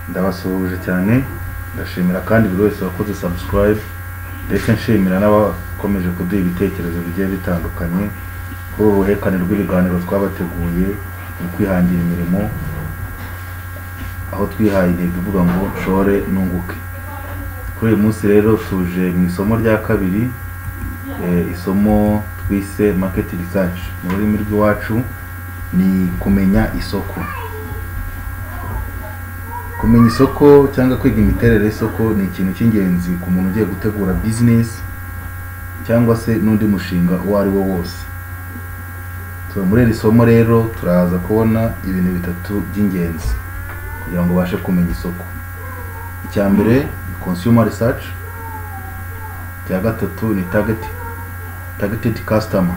ndabasuhuje cyane, ndashimira kandi buri wese wakoze subscribe ndetse nshimira n'abakomeje kuduha ibitekerezo bigiye bitandukanye kuri uruhekane rw'ibiganiro twabateguye mu kwihangira imirimo, aho twihaye intego ivuga ngo nshore nunguke. Kuri uyu munsi rero tuje mu isomo rya kabiri, isomo twise market research. Mu rurimi rw'iwacu ni kumenya isoko. Kumenya isoko cyangwa kwiga imiterere y'isoko ni ikintu cy'ingenzi ku muntu ugiye gutegura business cyangwa se n'undi mushinga uwo ari wo wose. Muri iri somo rero turaza kubona ibintu bitatu by'ingenzi kugira ngo ubashe kumenya isoko. Icya mbere ni consumer research, icya gatatu ni targeted customer.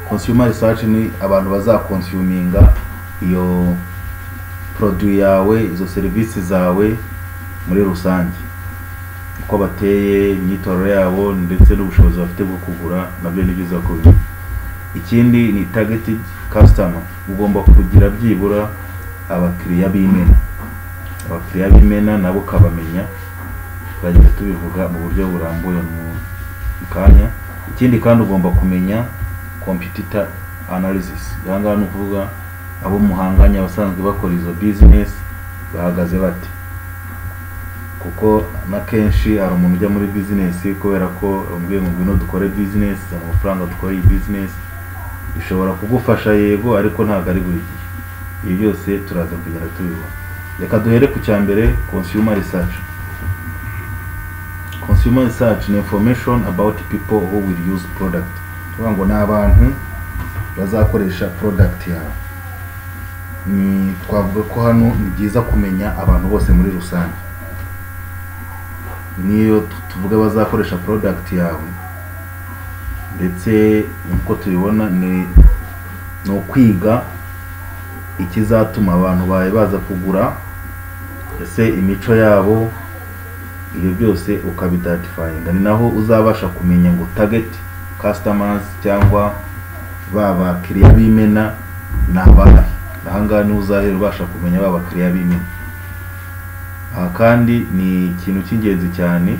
Consumer research ni abantu bazakonsuminga iyo produit yawe, izo serivisi zawe muri rusange, uko bateye, imyitwarire yabo ndetse n'ubushobozi bafite bwo kugura, nabyo ni byiza kubimenya. Ikindi ni targeted customer, ugomba kugira byibura abakiriya b'imena. Abakiriya b'imena nabo ukabamenya, twagiye tubivuga mu buryo burambuye mu kanya. Ikindi kandi ugomba kumenya competitor analysis. Yanga ni ukuvuga abo muhanganya abasanzwe bakora izo business bahagaze bate, kuko na kenshi hari umuntu ujya muri business kubera ko umbwiye ngo ngwino dukore business, amafaranga dukora iyi business bishobora kugufasha yego, ariko ntabwo ari buri gihe. Ibi byose turaza kugera tubibona. Reka duhere ku cya mbere, consumer research. Consumer research ni information about people who will use product. Tuvuga ngo ni abantu bazakoresha product yawe. Twavuga ko hano ni byiza kumenya abantu bose muri rusange. Niyo tuvuga bazakoresha product yawe, ndetse uko tubibona ni ukwiga ikizatuma abantu bawe baza kugura, ese imico yabo, ibyo byose ukabidatifyinga. Ni naho uzabasha kumenya ngo target customers cyangwa baba bakiriya b'imena ni abahe. Ahangaha ni uzahera ubasha kumenya baba bakiriya b'imena. Aha kandi ni ikintu cy'ingenzi cyane,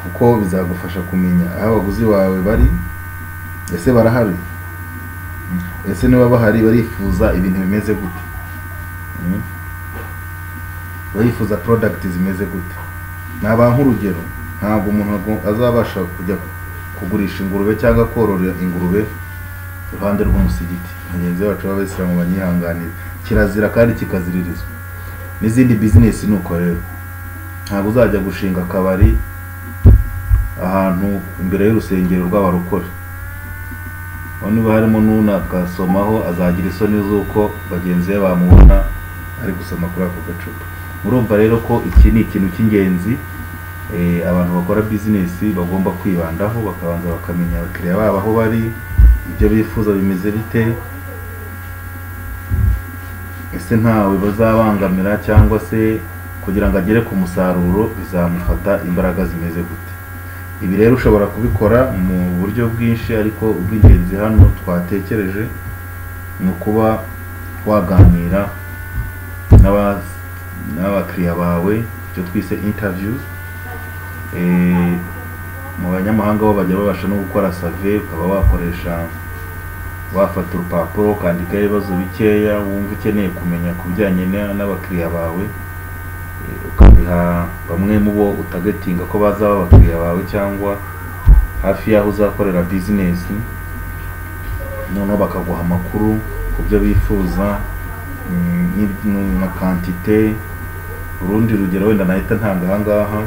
kuko bizagufasha kumenya aho abaguzi bawe bari, ese barahari, ese niba bahari barifuza ibintu bimeze gute, barifuza product zimeze gute. Naba nk'urugero, ntabwo umuntu azabasha kujya kugurisha ingurube cyangwa kororera ingurube iruhande rw'umusigiti. Bagenzi bacu b'Abayisilamu banyihanganira, kirazira kandi kikaziririzwa. N'izindi business nuko rero, ntabwo uzajya gushinga akabari ahantu imbere y'urusengero rw'abarokore, niba harimo n'unakasomaho azagira isoni z'uko bagenzi be bamubona ari gusoma kuri ako gacupa. Murumva rero ko iki ni ikintu cy'ingenzi abantu bakora business bagomba kwibandaho, bakabanza bakamenya abakiriya babo aho bari, ibyo bifuza bimeze bite, ese ntawe bazabangamira cyangwa se kugira ngo agere ku musaruro bizamufata imbaraga zimeze gute. Ibi rero ushobora kubikora mu buryo bwinshi, ariko ubw'ingenzi hano twatekereje ni ukuba waganira n'abakiriya bawe, icyo twise interviews. Mu banyamahanga bo bajya babasha no gukora survey, ukaba wafata urupapuro ukandikaho ibibazo bikeya wumva ukeneye kumenya ku bijyanye n'abakiriya bawe, ukabiha bamwe mu bo utagetinga ko bazaba abakiriya bawe cyangwa hafi y'aho uzakorera business, noneho bakaguha amakuru ku byo bifuza na quantité. Urundi rugero wenda nahita ntanga ahangaha,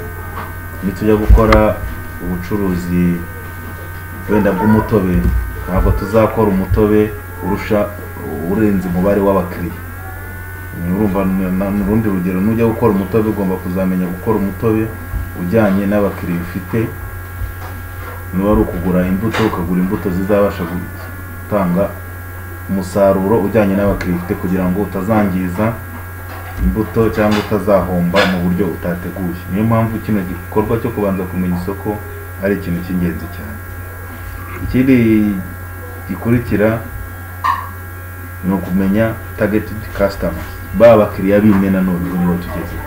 nitujya gukora ubucuruzi wenda bw'umutobe, ntabwo tuzakora umutobe urenze umubare w'abakiriya. Urumva n'urundi rugero, nujya gukora umutobe ugomba kuzamenya gukora umutobe ujyanye n'abakiriya ufite. Niba ari ukugura imbuto, ukagura imbuto zizabasha gutanga umusaruro ujyanye n'abakiriya ufite, kugira ngo utazangiza imbuto cyangwa utazahomba mu buryo utateguye. Niyo mpamvu kino gikorwa cyo kubanza kumenya isoko ari ikintu cy'ingenzi cyane. Ikindi gikurikira ni ukumenya targeted customers. abakiriya b'imena none nibo tugeze.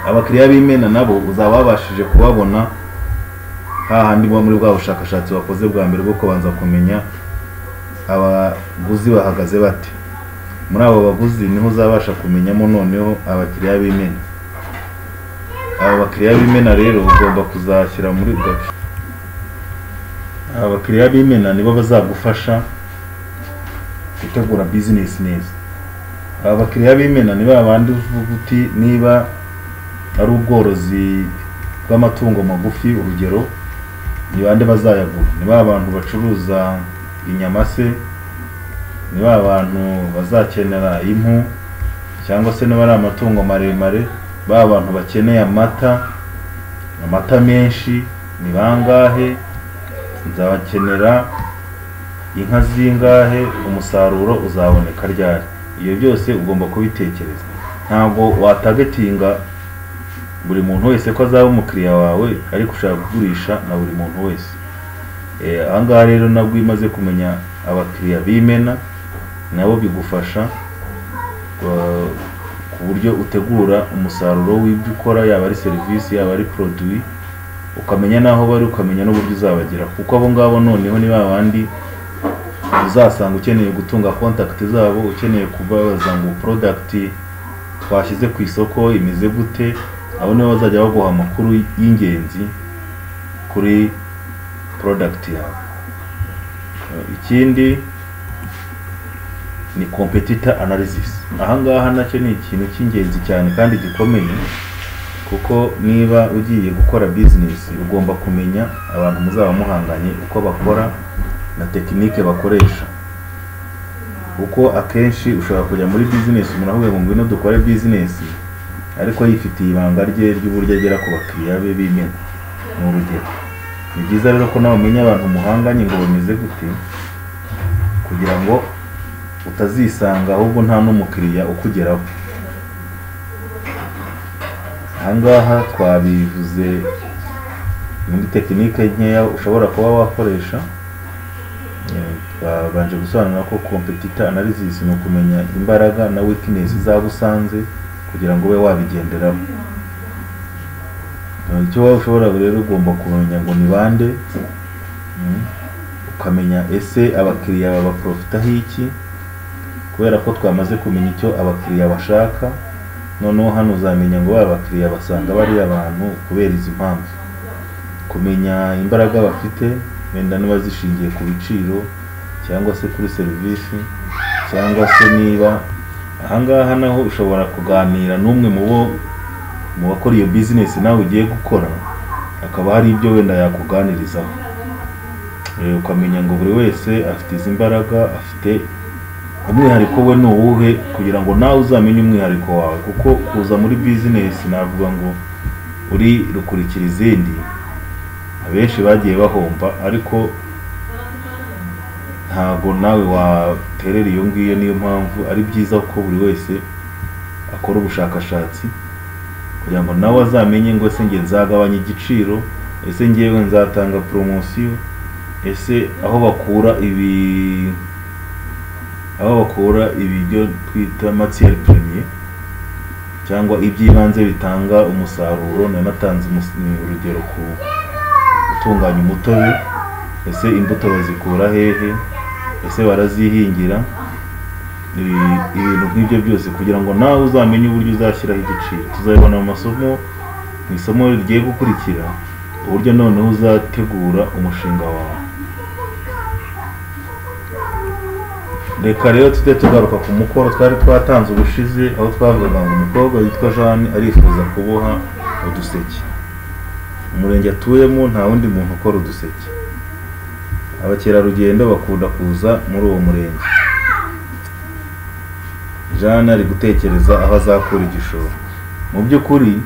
Abakiriya b'imena nabo uzaba wabashije kubabona hahandi muri bwa bushakashatsi wakoze bwa mbere bwo kubanza kumenya abaguzi bahagaze bate. Muri abo baguzi niho uzabasha kumenyamo noneho abakiriya b'imena. Aba bakiriya b'imena rero ugomba kuzashyira muri gace. Aba bakiriya b'imena nibo bazagufasha gutegura business neza. Aba bakiriya b'imena niba abandi uvuga uti niba ari ubworozi bw'amatungo magufi, urugero ni bande bazayagura? Niba abantu bacuruza inyama se, niba abantu bazakenera impu, cyangwa se niba ari amatungo maremare, abantu bakeneye amata menshi ni bangahe, nzabakenera inka zingahe, umusaruro uzaboneka ryari? Iyo byose ugomba kubitekereza. Ntabwo watagetinga buri muntu wese ko azaba umukiriya wawe ariko ushaka kugurisha na buri muntu wese. Ahangaha rero nabwo imaze kumenya abakiriya b'imena nabo bigufasha ku buryo utegura umusaruro w'ibyo ukora, yaba ari serivisi yaba ari produit, ukamenya naho bari, ukamenya n'uburyo uzabagera. Kuko abo ngabo noneho ni babandi uzasanga ukeneye gutunga contact zabo, ukeneye kubaza ngo product twashyize ku isoko imeze gute. Abo nibo bazajya baguha amakuru y'ingenzi kuri product yawe. Ikindi ni competitor analysis. Ahangaha nacyo ni ikintu cy'ingenzi cyane kandi gikomeye, kuko niba ugiye gukora business ugomba kumenya abantu muzaba muhanganye uko bakora na technique bakoresha. Kuko akenshi ushobora kujya muri business umuntu avuga ngo ngwino dukore business ariko yifitiye ibanga rye ry'uburyo agera ku bakiriya be b'imena. Mu rugero ni byiza rero ko nawe umenya abantu muhanganye ngo bameze gute, kugira ngo utazisanga ahubwo nta n'umukiriya ukugeraho. Ahangaha twabivuze muri tekinike nkeya ushobora kuba wakoresha. Babanje gusobanura ko competitor analysis ni ukumenya imbaraga na weakness zabo usanze kugira ngo ube wabigenderaho. Icyo waba ushobora rero ugomba kumenya ngo ni bande, ukamenya ese abakiriya baba profitaho iki, kubera ko twamaze kumenya icyo abakiriya bashaka. Noneho hano uzamenya ngo abakiriya basanga bari abantu kubera izi mpamvu. Kumenya imbaraga bafite, wenda niba zishingiye ku biciro cyangwa se kuri serivisi, cyangwa se niba ahangaha naho ushobora kuganira n'umwe mu bakora iyo business nawe ugiye gukora, akaba hari ibyo wenda yakuganirizaho. Ukamenya ngo buri wese afite izi mbaraga, afite umwihariko we ni uwuhe, kugira ngo nawe uzamenye umwihariko wawe. Kuko kuza muri business navuga ngo uri rukurikira izindi, abenshi bagiye bahomba, ariko ntabwo nawe waterera iyo ngiyo. Niyo mpamvu ari byiza ko buri wese akora ubushakashatsi kugira ngo nawe azamenye ngo ese nge nzagabanya igiciro, ese ngewe nzatanga promotion, ese aho bakura ibyo twita matière première cyangwa iby'ibanze bitanga umusaruro. Nanatanze urugero ku gutunganya umutobe, ese imbuto bazikura hehe, ese barazihingira, ibintu nk'ibyo byose, kugira ngo nawe uzamenye uburyo uzashyiraho igiciro. Tuzabibona mu isomo rigiye gukurikira, uburyo noneho uzategura umushinga wawe. Reka rero tujye tugaruka ku mukoro twari twatanze ubushize, aho twavugaga ngo umukobwa witwa Jeanne arifuza kuboha uduseke. Umurenge atuyemo nta wundi muntu ukora uduseke. Abakerarugendo bakunda kuza muri uwo murenge. Jeanne ari gutekereza aho azakura igishoro. Mu by'ukuri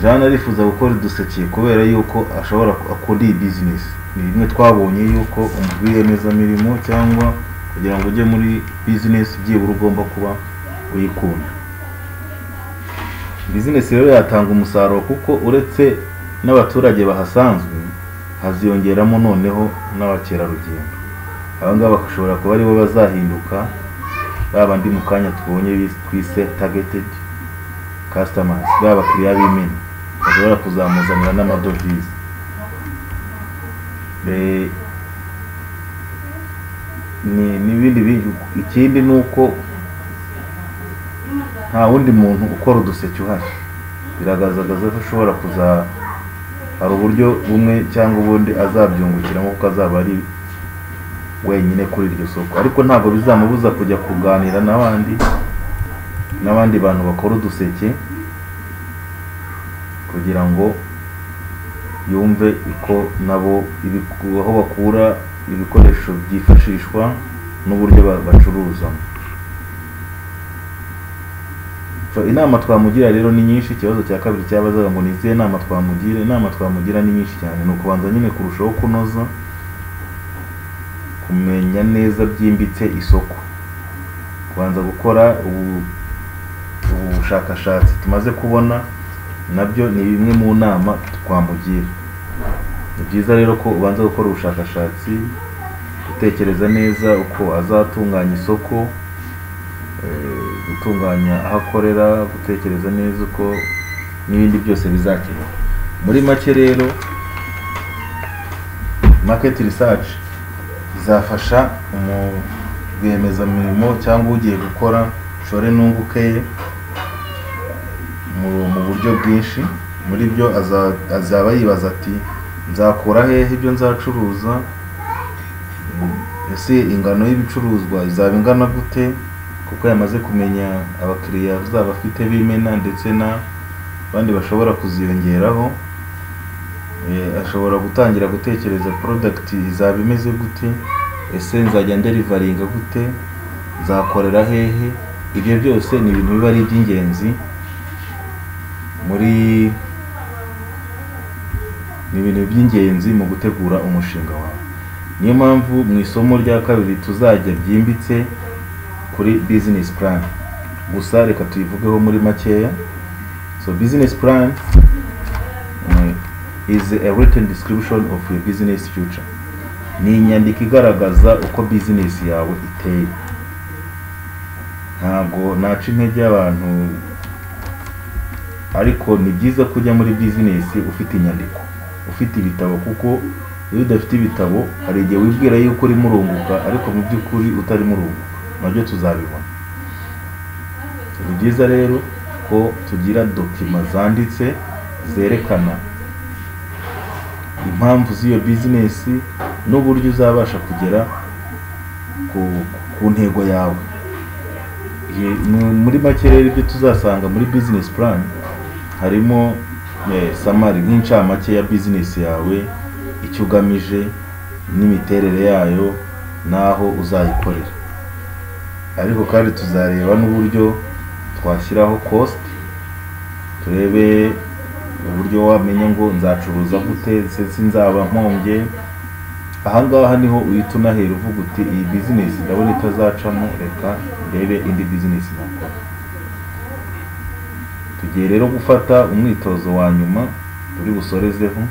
Jeanne arifuza gukora uduseke kubera yuko ashobora akunda iyi business. Ni bimwe twabonye yuko umwiyemezamirimo cyangwa kugira ngo ujye muri business byibura ugomba kuba uyikunda. Business rero yatanga umusaruro kuko uretse n'abaturage bahasanzwe haziyongeramo noneho n'abakerarugendo. Aba ngaba bashobora kuba aribo bazahinduka bandi mu kanya tubonye twise targeted customers, abakiriya b'imena bashobora kuzamuzanira n'amadovize. N'ibindi ikindi nuko nta wundi muntu ukora uduseke uhari, biragaragaza ko ashobora hari uburyo bumwe cyangwa ubundi azabyungukiramo kuko azaba ari wenyine kuri iryo soko, ariko ntabwo bizamubuza kujya kuganira n'abandi bantu bakora uduseke kugira ngo yumve ko nabo aho bakura ibikoresho byifashishwa n'uburyo bacuruzamo. Inama twamugira rero ni nyinshi. Ikibazo cya kabiri cyabazaga ngo ni izihe nama twamugira. Inama twamugira ni nyinshi cyane. Ni ukubanza nyine kurushaho kunoza, kumenya neza byimbitse isoko, kubanza gukora ubushakashatsi tumaze kubona, nabyo ni bimwe mu nama twamugira. Ni byiza rero ko ubanza gukora ubushakashatsi, gutekereza neza uko azatunganya isoko, gutunganya aho akorera, gutekereza neza uko n'ibindi byose bizakenerwa. Muri make rero market research izafasha rwiyemezamirimo cyangwa ugiye gukora shore nunguke mu buryo bwinshi. Muri byo azaba yibaza ati nzakura hehe ibyo nzacuruza, ese ingano y'ibicuruzwa izaba ingana gute, kuko yamaze kumenya abakiriya uzaba afite b'imena ndetse n'abandi bashobora kuziyongeraho. Ashobora gutangira gutekereza product izaba imeze gute, ese nzajya nderivaringa gute, nzakorera hehe. Ibyo byose ni ibintu biba ari iby'ingenzi mu gutegura umushinga wawe. Niyo mpamvu mu isomo rya kabiri tuzajya byimbitse kuri business plan. Gusa reka tuyivugeho muri makeya. So business plan is a written description of your business future. Ni inyandiko igaragaza uko business yawe iteye. Ntabwo naca intege abantu, ariko ni byiza kujya muri business ufite inyandiko, ufite ibitabo, kuko iyo udafite ibitabo hari igihe wibwira yuko uri murunguka ariko mu by'ukuri utari murunguka. Nabyo tuzabibona. Ni byiza rero ko tugira dokima zanditse zerekana impamvu z'iyo business n'uburyo uzabasha kugera ku ntego yawe. Muri make rero ibyo tuzasanga muri business plan harimo summary nk'incamake ya business yawe, icyo ugamije n'imiterere yayo n'aho uzayikorera. Ariko kandi tuzareba n'uburyo twashyiraho cost, turebe uburyo wamenya ngo nzacuruza gute, sinzaba mpombye. Ahangaha niho uhita unahera uvuga uti iyi business ndabona itazacamo, reka ndebe indi business nakora. Tugiye rero gufata umwitozo wa nyuma turi busorezeho,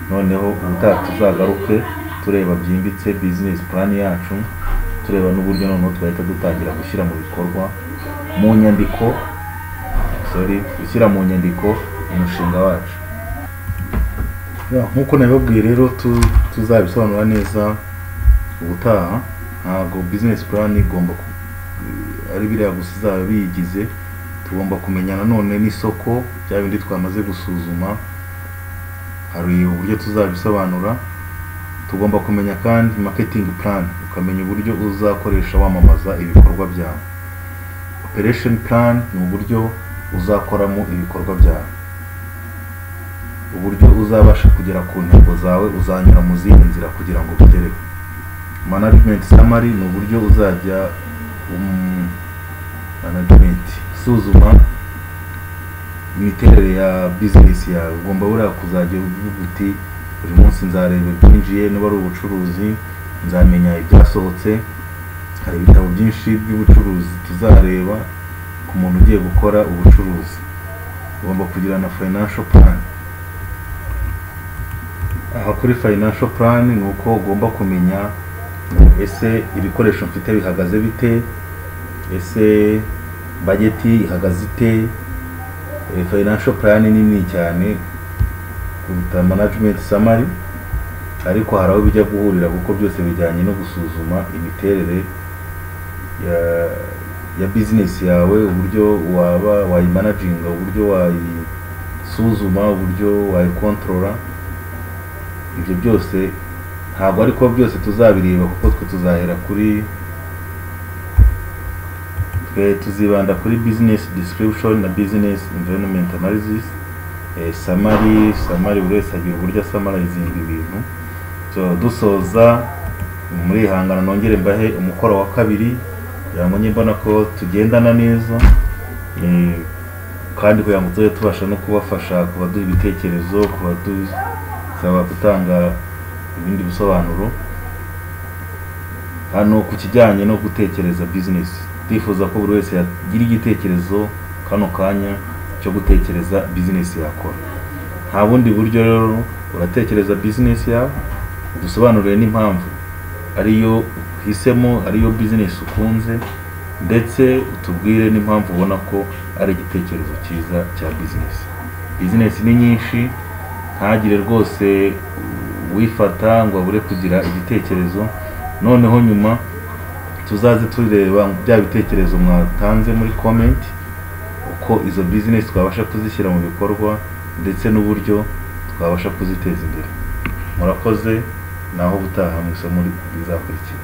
noneho ubutaha tuzagaruke tureba byimbitse business plan yacu, tureba n'uburyo noneho twahita dutangira gushyira mu bikorwa mu nyandiko, gushyira mu nyandiko umushinga wacu. Nkuko nabibabwiye rero tuzabisobanura neza ubutaha. Ntabwo business plan igomba ari biriya gusa izaba biyigize. Tugomba kumenya nanone n'isoko, bya bindi twamaze gusuzuma, hari uburyo tuzabisobanura. Tugomba kumenya kandi marketing plan, ukamenya uburyo uzakoresha wamamaza ibikorwa byawe. Operation plan ni uburyo uzakoramo ibikorwa byawe, uburyo uzabasha kugera ku ntego zawe, uzanyura mu zindi nzira kugira ngo ubigereho. Management summary ni uburyo uzajya management suzuma imiterere ya business yawe. Ugomba buriya kuzajya uvuga uti buri munsi nzareba ibyinjiye, niba ari ubucuruzi nzamenya ibyasohotse. Hari ibitabo byinshi by'ubucuruzi tuzareba ku muntu ugiye gukora ubucuruzi. Ugomba kugira na financial plan. Aha kuri financial plan ni uko ugomba kumenya ese ibikoresho mfite bihagaze bite, ese budget ihagaze ite, financial plan nini cyane kuruta management summary, ariko hari aho bijya guhurira kuko byose bijyanye no gusuzuma imiterere ya business yawe, uburyo waba wayimanaginga, uburyo wayisuzuma, uburyo wayikontorora. Ibyo byose ntabwo ariko byose tuzabireba kuko twe tuzahera kuri tuzibanda kuri business description na business environment analysis. Summary buri wese agira uburyo summarizing ibintu. So dusoza muri hangana nongere mbahe umukoro wa kabiri yamunye mbona ko tugendana neza, kandi kugira ngo tuze tubasha no kubafasha kubaduha ibitekerezo, kubadusaba gutanga ibindi bisobanuro hano ku kijyanye no gutekereza business. Twifuza ko buri wese yagira igitekerezo kano kanya cyo gutekereza business yakora. Nta bundi buryo rero uratekereza business yawe, dusobanurire n'impamvu ariyo uhisemo, ariyo business ukunze, ndetse utubwire n'impamvu ubona ko ari igitekerezo cyiza cya business. Business ni nyinshi, ntagire rwose wifata ngo abure kugira igitekerezo. Noneho nyuma tuzaze tureba bya bitekerezo mwatanze muri comment, uko izo business twabasha kuzishyira mu bikorwa ndetse n'uburyo twabasha kuziteza imbere. Murakoze, naho butaha mu isomo rizakurikira.